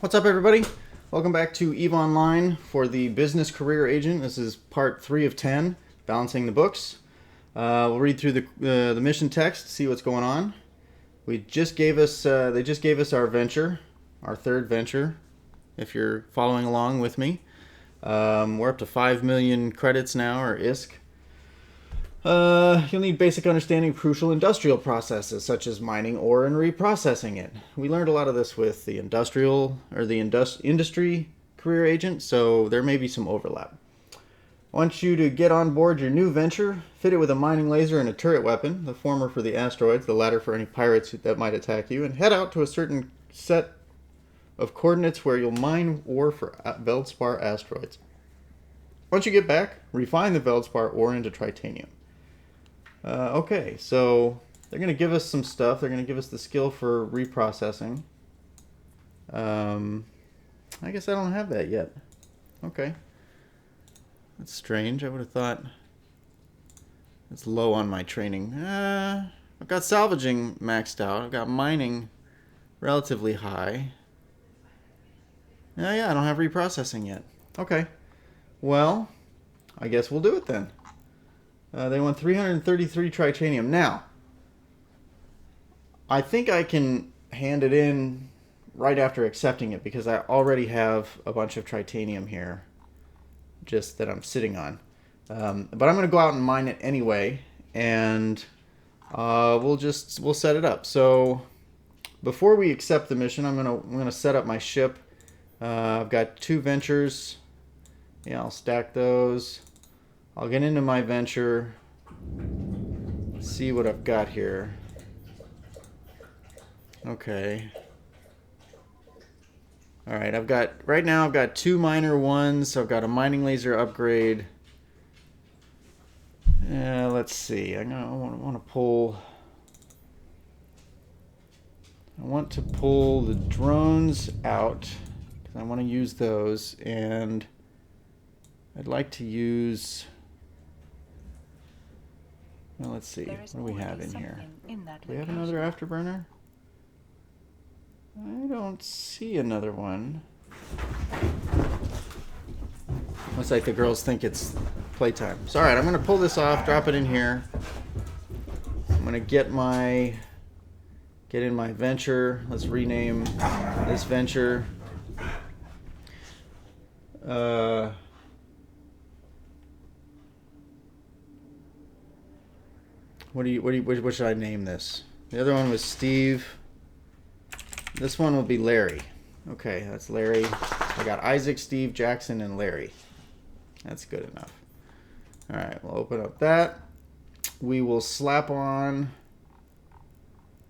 What's up, everybody? Welcome back to EVE Online for the Business Career Agent. This is part 3 of 10, balancing the books. We'll read through the mission text, see what's going on. They just gave us our venture, our third venture. If you're following along with me, we're up to 5 million credits now, or ISK. You'll need basic understanding of crucial industrial processes, such as mining ore and reprocessing it. We learned a lot of this with the industry career agent, so there may be some overlap. I want you to get on board your new venture, fit it with a mining laser and a turret weapon, the former for the asteroids, the latter for any pirates that might attack you, and head out to a certain set of coordinates where you'll mine ore for Veldspar asteroids. Once you get back, refine the Veldspar ore into titanium. Okay, so they're going to give us some stuff. They're going to give us the skill for reprocessing. I guess I don't have that yet. Okay. That's strange. I would have thought it's low on my training. I've got salvaging maxed out. I've got mining relatively high. Yeah, I don't have reprocessing yet. Okay. Well, I guess we'll do it then. They want 333 titanium. Now, I think I can hand it in right after accepting it because I already have a bunch of titanium here just that I'm sitting on. But I'm going to go out and mine it anyway, and we'll set it up. So before we accept the mission, I'm going to set up my ship. I've got 2 ventures. Yeah, I'll stack those. I'll get into my venture, see what I've got here. Okay. Alright, right now I've got 2 minor ones, so I've got a mining laser upgrade. Let's see, I want to pull the drones out, because I want to use those, and I'd like to use... Well, let's see. What do we have in here? Do we have another afterburner? I don't see another one. Looks like the girls think it's playtime. So, alright, I'm going to pull this off, drop it in here. I'm going to get in my venture. Let's rename this venture. What should I name this? The other one was Steve. This one will be Larry. Okay, that's Larry. I got Isaac, Steve, Jackson, and Larry. That's good enough. Alright, we'll open up that. We will slap on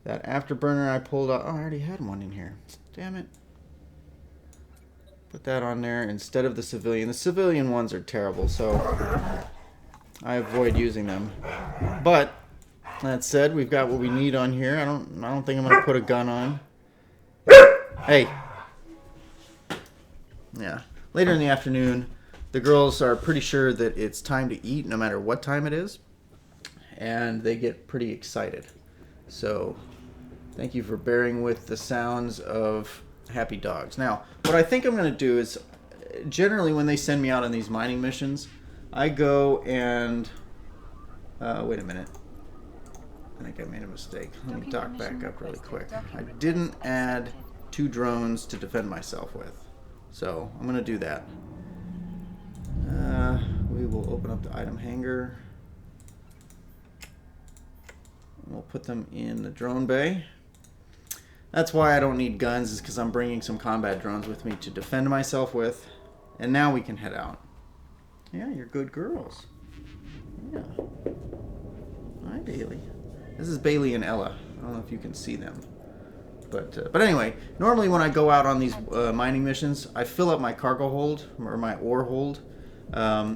that afterburner I pulled out. Oh, I already had one in here. Damn it. Put that on there instead of the civilian. The civilian ones are terrible, so I avoid using them. But that said, we've got what we need on here. I don't think I'm gonna put a gun on. Hey. Yeah. Later in the afternoon, the girls are pretty sure that it's time to eat, no matter what time it is, and they get pretty excited. So, thank you for bearing with the sounds of happy dogs. Now, what I think I'm gonna do is, generally when they send me out on these mining missions, I go and wait a minute. I think I made a mistake. Let me dock back up really quick. I didn't add 2 drones to defend myself with. So I'm going to do that. We will open up the item hangar. We'll put them in the drone bay. That's why I don't need guns, is because I'm bringing some combat drones with me to defend myself with. And now we can head out. Yeah, you're good girls. Yeah. Hi, Bailey. This is Bailey and Ella. I don't know if you can see them. But anyway, normally when I go out on these mining missions, I fill up my cargo hold, or my ore hold.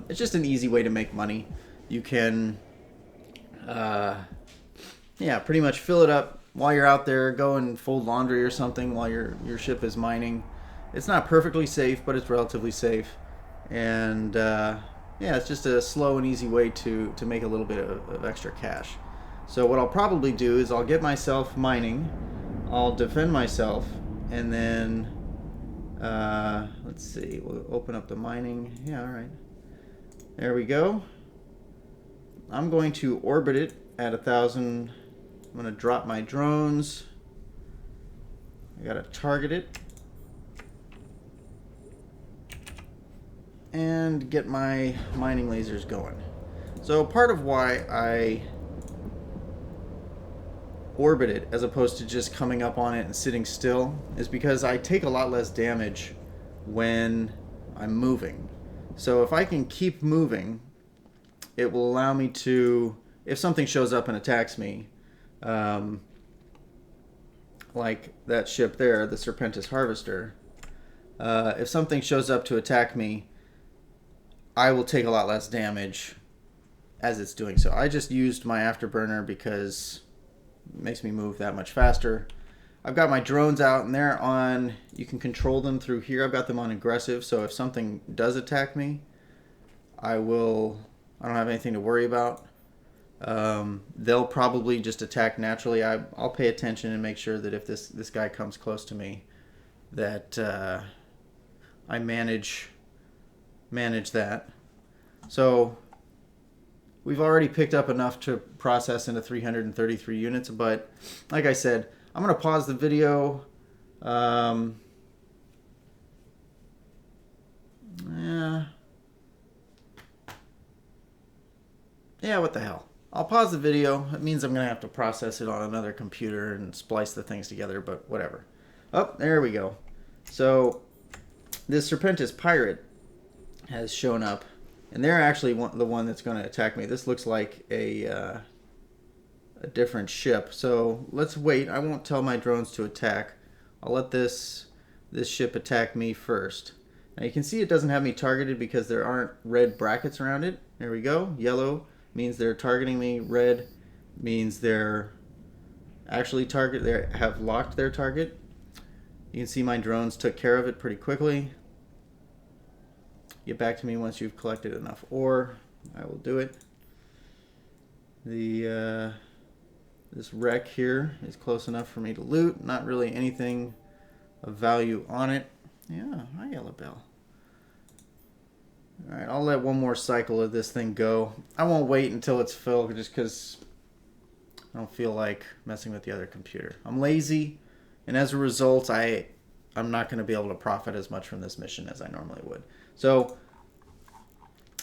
It's just an easy way to make money. You can, pretty much fill it up while you're out there. Go and fold laundry or something while your ship is mining. It's not perfectly safe, but it's relatively safe. And it's just a slow and easy way to make a little bit of extra cash. So what I'll probably do is I'll get myself mining, I'll defend myself, and then Let's see. We'll open up the mining. Yeah, all right. There we go. I'm going to orbit it at 1,000. I'm going to drop my drones. I got to target it. And get my mining lasers going. So part of why I orbit it as opposed to just coming up on it and sitting still is because I take a lot less damage when I'm moving. So if I can keep moving, it will allow me to, if something shows up and attacks me, like that ship there, the Serpentis Harvester, if something shows up to attack me, I will take a lot less damage as it's doing so. I just used my afterburner because it makes me move that much faster. I've got my drones out and they're on, you can control them through here. I've got them on aggressive, so if something does attack me, I don't have anything to worry about. They'll probably just attack naturally. I'll pay attention and make sure that if this guy comes close to me, that I manage that. So we've already picked up enough to process into 333 units, but like I said, I'm going to pause the video. Yeah, what the hell. I'll pause the video. It means I'm going to have to process it on another computer and splice the things together, but whatever. Oh, there we go. So this Serpentis pirate has shown up, and they're actually the one that's going to attack me. This looks like a different ship. So let's wait. I won't tell my drones to attack. I'll let this ship attack me first. Now you can see it doesn't have me targeted because there aren't red brackets around it. There we go. Yellow means they're targeting me. Red means they're actually they have locked their target. You can see my drones took care of it pretty quickly. Get back to me once you've collected enough ore. I will do it. This wreck here is close enough for me to loot. Not really anything of value on it. Yeah, hi Yellow Bell. Alright, I'll let one more cycle of this thing go. I won't wait until it's filled just because I don't feel like messing with the other computer. I'm lazy, and as a result, I'm not going to be able to profit as much from this mission as I normally would. So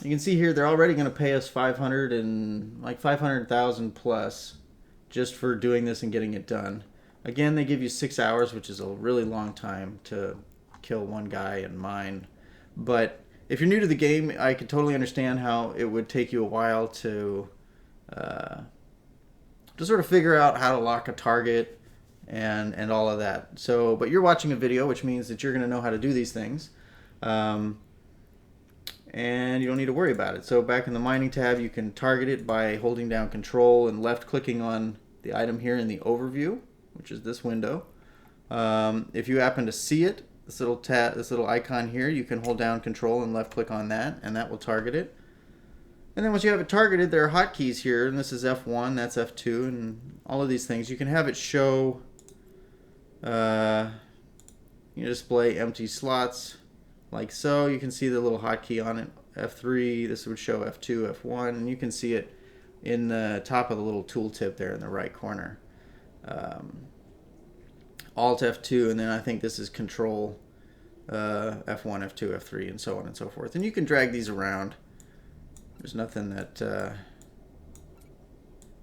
you can see here they're already going to pay us 500,000 plus just for doing this and getting it done. Again, they give you 6 hours, which is a really long time to kill one guy and mine. But if you're new to the game, I could totally understand how it would take you a while to sort of figure out how to lock a target and all of that. So, but you're watching a video, which means that you're going to know how to do these things. And you don't need to worry about it. So back in the mining tab, you can target it by holding down control and left clicking on the item here in the overview, which is this window. If you happen to see it, this little icon here, you can hold down control and left click on that, and that will target it. And then once you have it targeted, there are hotkeys here, and this is F1, that's F2, and all of these things. You can have it show, display empty slots like so. You can see the little hotkey on it, F3, this would show F2, F1, and you can see it in the top of the little tooltip there in the right corner. Alt F2, and then I think this is Control F1, F2, F3, and so on and so forth. And you can drag these around. There's nothing that...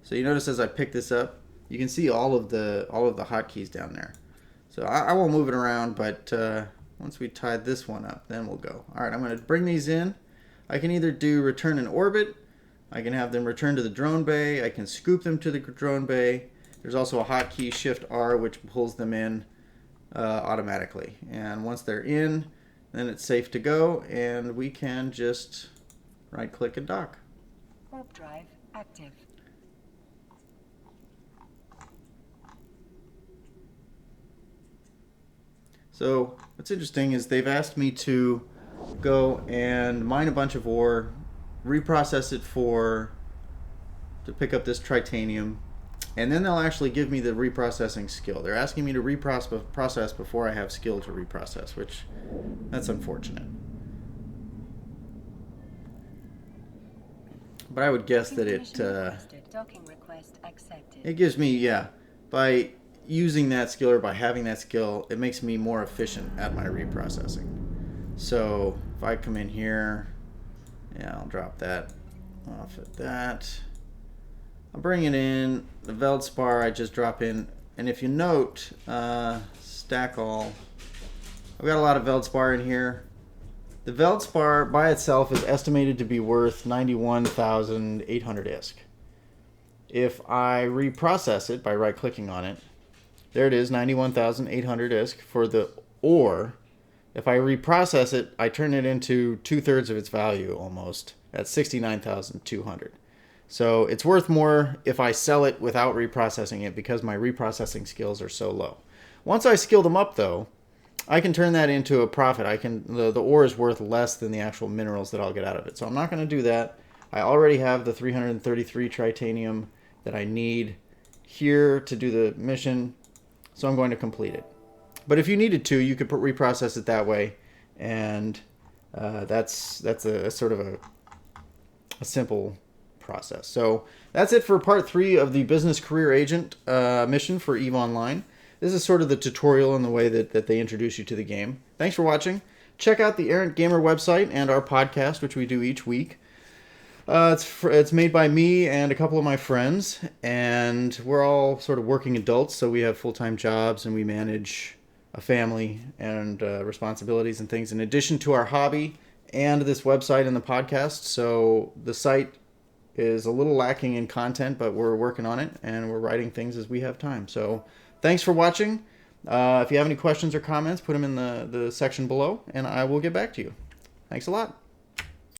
So you notice as I pick this up, you can see all of the hotkeys down there. So I won't move it around, but once we tie this one up, then we'll go. All right, I'm going to bring these in. I can either do return in orbit. I can have them return to the drone bay. I can scoop them to the drone bay. There's also a hotkey, Shift R, which pulls them in automatically. And once they're in, then it's safe to go, and we can just right-click and dock. Warp drive active. So what's interesting is they've asked me to go and mine a bunch of ore, reprocess it to pick up this titanium, and then they'll actually give me the reprocessing skill. They're asking me to reprocess before I have skill to reprocess, which that's unfortunate. But I would guess that Docking request accepted. it gives me, yeah, by using that skill or by having that skill, it makes me more efficient at my reprocessing. So if I come in here, yeah, I'll drop that off at that. I'll bring it in. The Veldspar I just drop in. And if you note, stack all. I've got a lot of Veldspar in here. The Veldspar by itself is estimated to be worth 91,800 ISK. If I reprocess it by right-clicking on it, there it is, 91,800 ISK for the ore. If I reprocess it, I turn it into 2/3 of its value almost. That's 69,200. So it's worth more if I sell it without reprocessing it because my reprocessing skills are so low. Once I skill them up, though, I can turn that into a profit. The ore is worth less than the actual minerals that I'll get out of it. So I'm not going to do that. I already have the 333 tritanium that I need here to do the mission, so I'm going to complete it. But if you needed to, you could reprocess it that way, and that's a sort of a simple process. So that's it for part 3 of the Business Career Agent mission for EVE Online. This is sort of the tutorial in the way that they introduce you to the game. Thanks for watching. Check out the Errant Gamer website and our podcast, which we do each week. It's made by me and a couple of my friends, and we're all sort of working adults, so we have full-time jobs and we manage a family and responsibilities and things in addition to our hobby and this website and the podcast. So the site is a little lacking in content, but we're working on it and we're writing things as we have time. So thanks for watching. If you have any questions or comments, put them in the section below and I will get back to you. Thanks a lot.